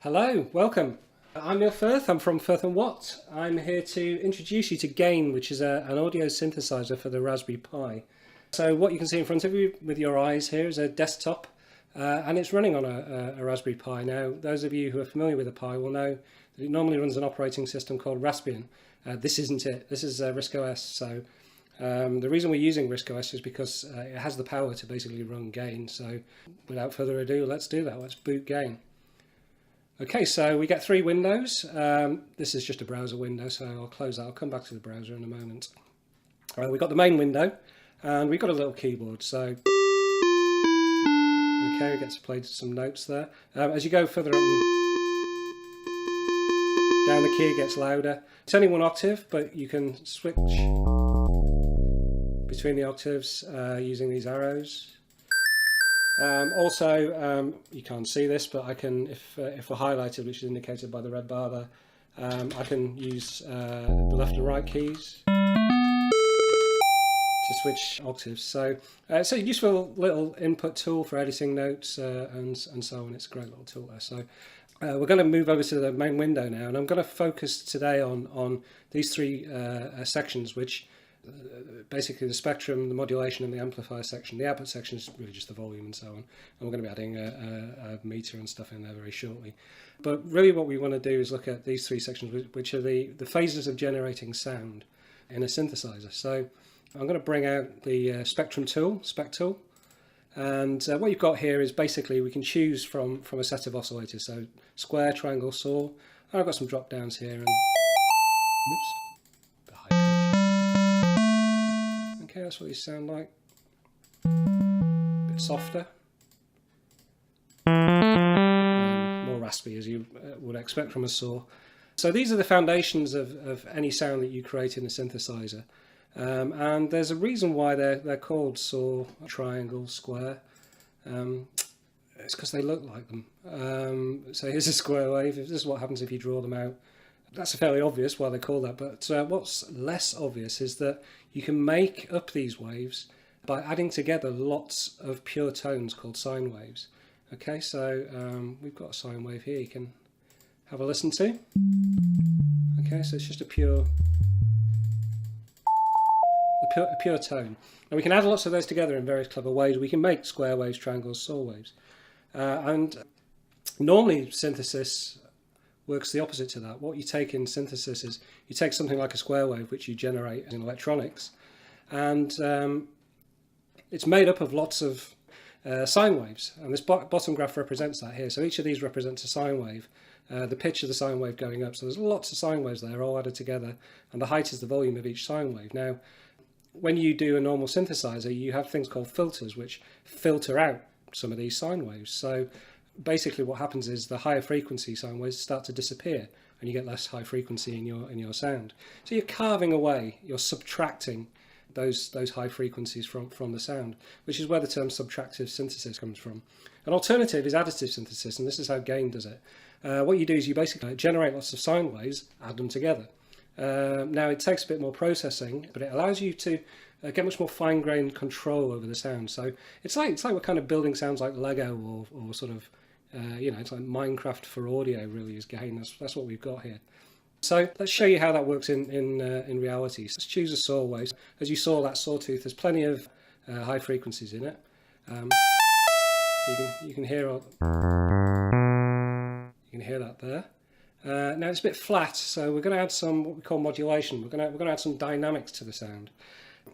Hello, welcome. I'm Neil Firth, I'm from Firth & Watt. I'm here to introduce you to Gain, which is an audio synthesizer for the Raspberry Pi. So what you can see in front of you with your eyes here is a desktop, and it's running on a Raspberry Pi. Now, those of you who are familiar with a Pi will know that it normally runs an operating system called Raspbian. This isn't it, this is RISC-OS. So the reason we're using RISC-OS is because it has the power to basically run Gain. So without further ado, let's do that, let's boot Gain. Okay, so we get three windows. This is just a browser window, so I'll close that. I'll come back to the browser in a moment. We've got the main window, and we've got a little keyboard. So, okay, we get to play some notes there. As you go further up and down, the key gets louder. It's only one octave, but you can switch between the octaves using these arrows. You can't see this, but I can, if we're highlighted, which is indicated by the red bar there, I can use the left and right keys to switch octaves. So it's a useful little input tool for editing notes and so on. It's a great little tool there. So we're going to move over to the main window now, and I'm going to focus today on these three sections, which basically the spectrum, the modulation and the amplifier section. The output section is really just the volume and so on, and we're going to be adding a meter and stuff in there very shortly. But really what we want to do is look at these three sections, which are the phases of generating sound in a synthesizer. So I'm going to bring out the spectrum tool, spec tool, and what you've got here is basically we can choose from a set of oscillators, so square, triangle, saw, and I've got some drop downs here, and oops, the high pitch. Okay, that's what these sound like. A bit softer. More raspy, as you would expect from a saw. So these are the foundations of any sound that you create in a synthesizer. And there's a reason why they're called saw, triangle, square. It's because they look like them. So here's a square wave. This is what happens if you draw them out. That's fairly obvious why they're called that, but what's less obvious is that you can make up these waves by adding together lots of pure tones called sine waves. Okay, so we've got a sine wave here you can have a listen to. Okay, so it's just a pure tone. And we can add lots of those together in various clever ways. We can make square waves, triangles, saw waves. And normally synthesis works the opposite to that. What you take in synthesis is you take something like a square wave, which you generate in electronics, and it's made up of lots of sine waves, and this bottom graph represents that here. So each of these represents a sine wave, the pitch of the sine wave going up. So there's lots of sine waves there all added together, and the height is the volume of each sine wave. Now, when you do a normal synthesizer, you have things called filters, which filter out some of these sine waves. So basically what happens is the higher frequency sine waves start to disappear and you get less high frequency in your sound. So you're carving away, you're subtracting those high frequencies from the sound, which is where the term subtractive synthesis comes from. An alternative is additive synthesis, and this is how Gain does it. What you do is you basically generate lots of sine waves, add them together. Now it takes a bit more processing, but it allows you to get much more fine-grained control over the sound. So it's like we're kind of building sounds like Lego or sort of it's like Minecraft for audio, really, is Gain. That's what we've got here. So let's show you how that works in reality. So let's choose a saw wave. As you saw, that sawtooth, there's plenty of high frequencies in it. You can hear that there. Now it's a bit flat, so we're going to add some what we call modulation. We're going to add some dynamics to the sound.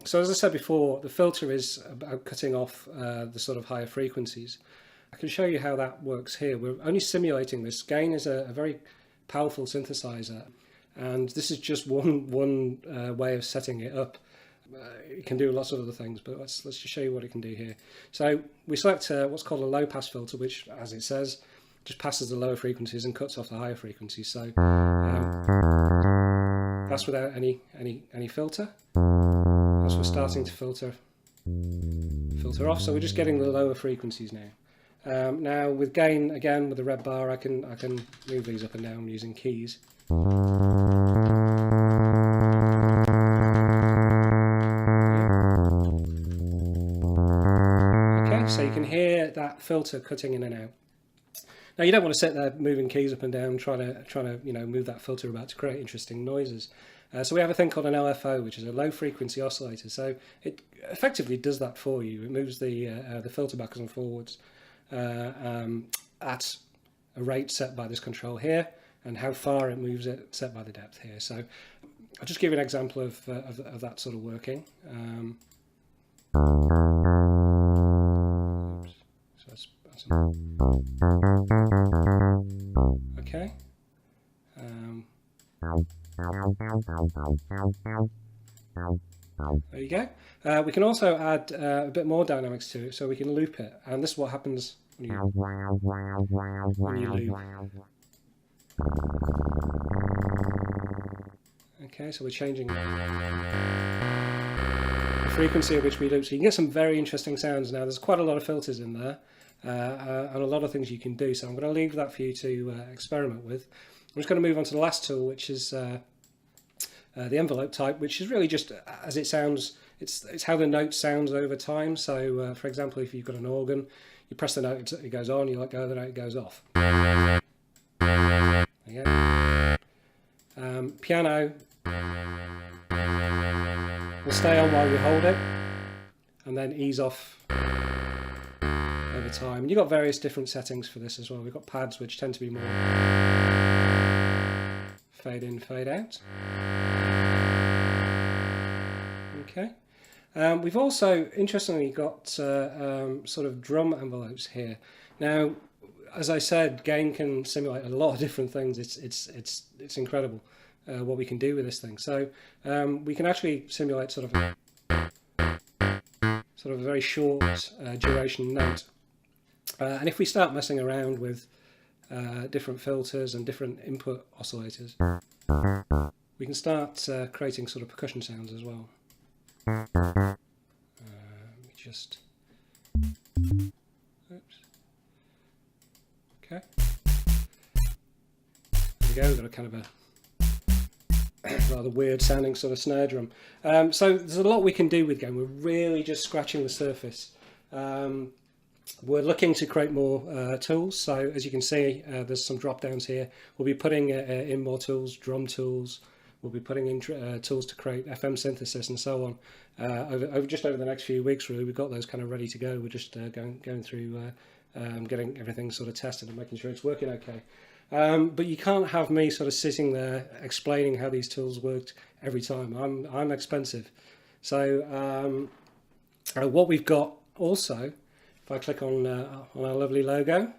So as I said before, the filter is about cutting off the sort of higher frequencies. I can show you how that works here. We're only simulating this. Gain is a very powerful synthesizer, and this is just one way of setting it up. It can do lots of other things, but let's just show you what it can do here. So we select what's called a low pass filter, which, as it says, just passes the lower frequencies and cuts off the higher frequencies. So that's without any filter. As we're starting to filter off, so we're just getting the lower frequencies now. Now with Gain, again with the red bar, I can move these up and down using keys. Okay, so you can hear that filter cutting in and out. Now you don't want to sit there moving keys up and down, trying to move that filter about to create interesting noises. So we have a thing called an LFO, which is a low frequency oscillator. So it effectively does that for you. It moves the filter backwards and forwards at a rate set by this control here, and how far it moves it set by the depth here. So I'll just give you an example of that sort of working. Okay. There you go. We can also add a bit more dynamics to it, so we can loop it, and this is what happens when you loop. Okay, so we're changing the frequency at which we loop, so you can get some very interesting sounds. Now there's quite a lot of filters in there, and a lot of things you can do, so I'm going to leave that for you to experiment with. I'm just going to move on to the last tool, which is the envelope type, which is really just as it sounds. It's how the note sounds over time. So for example, if you've got an organ, you press the note, it goes on, you let go of the note, it goes off. Again. Piano will stay on while you hold it and then ease off over time. And you've got various different settings for this as well. We've got pads which tend to be more fade in, fade out. Okay. We've also, interestingly, got sort of drum envelopes here. Now, as I said, gain can simulate a lot of different things. It's incredible what we can do with this thing. So we can actually simulate sort of a very short duration note. And if we start messing around with different filters and different input oscillators, we can start creating sort of percussion sounds as well. Just oops. Okay. There we go. We've got a kind of a rather weird sounding sort of snare drum. So there's a lot we can do with gain. We're really just scratching the surface. We're looking to create more tools. So as you can see, there's some drop downs here. We'll be putting in more tools, drum tools. We'll be putting in tools to create FM synthesis and so on. Over the next few weeks, really, we've got those kind of ready to go. We're just going through getting everything sort of tested and making sure it's working okay. But you can't have me sort of sitting there explaining how these tools worked every time. I'm expensive. So what we've got also, if I click on our lovely logo,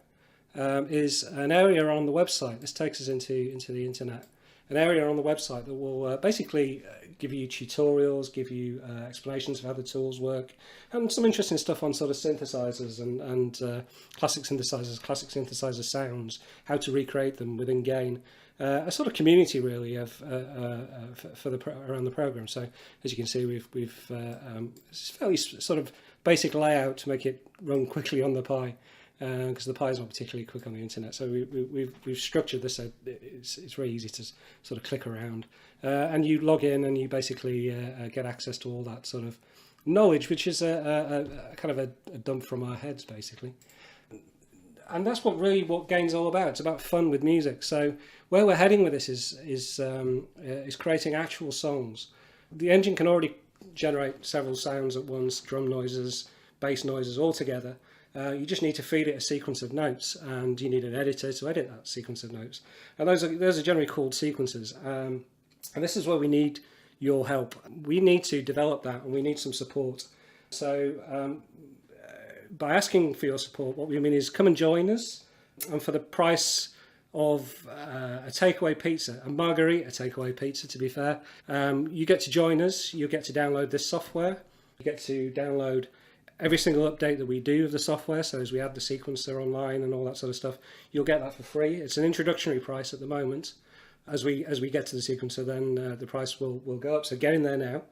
is an area on the website. This takes us into the internet. An area on the website that will basically give you tutorials, give you explanations of how the tools work, and some interesting stuff on sort of synthesizers and classic synthesizer sounds, how to recreate them within Gain. A sort of community really of for around the program. So as you can see, we've it's fairly sort of basic layout to make it run quickly on the Pi. Because the Pi is not particularly quick on the internet, so we've structured this so it's very easy to sort of click around, and you log in and you basically get access to all that sort of knowledge, which is a kind of a dump from our heads basically. And that's what Gain's all about. It's about fun with music. So where we're heading with this is creating actual songs. The engine can already generate several sounds at once, drum noises, bass noises all together. You just need to feed it a sequence of notes, and you need an editor to edit that sequence of notes. And those are generally called sequences. And this is where we need your help. We need to develop that, and we need some support. So by asking for your support, what we mean is come and join us, and for the price of a takeaway pizza, a margarita takeaway pizza to be fair, you get to join us, you get to download this software, you get to download every single update that we do of the software. So as we add the sequencer online and all that sort of stuff, you'll get that for free. It's an introductory price at the moment. As we get to the sequencer, then the price will go up. So get in there now.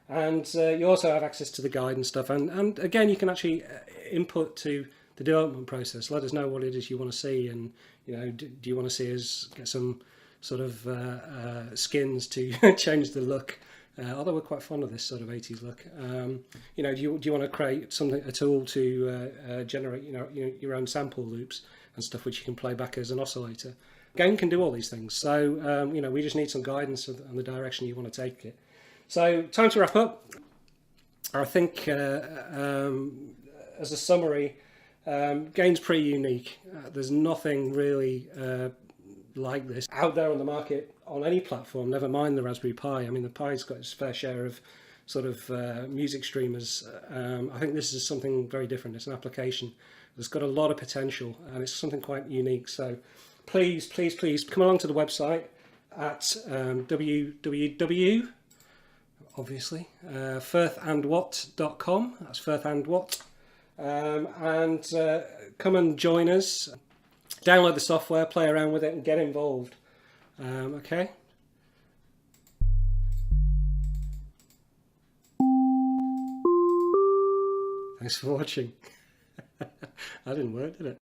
And you also have access to the guide and stuff. And again, you can actually input to the development process. Let us know what it is you want to see, and do you want to see us get some sort of skins to change the look? Although we're quite fond of this sort of 80s look. Do you want to create a tool to generate your own sample loops? and stuff which you can play back as an oscillator. Game can do all these things, so we just need some guidance on the direction you want to take it. So time to wrap up. I think as a summary, Gain's pretty unique. There's nothing really like this out there on the market on any platform, never mind the Raspberry Pi. I mean, the Pi's got its fair share of sort of music streamers. I think this is something very different. It's an application that's got a lot of potential, and it's something quite unique. So please come along to the website at www, obviously, firthandwhat.com. That's firthandwhat. And come and join us. Download the software, play around with it, and get involved. Okay. Thanks for watching. That didn't work, did it?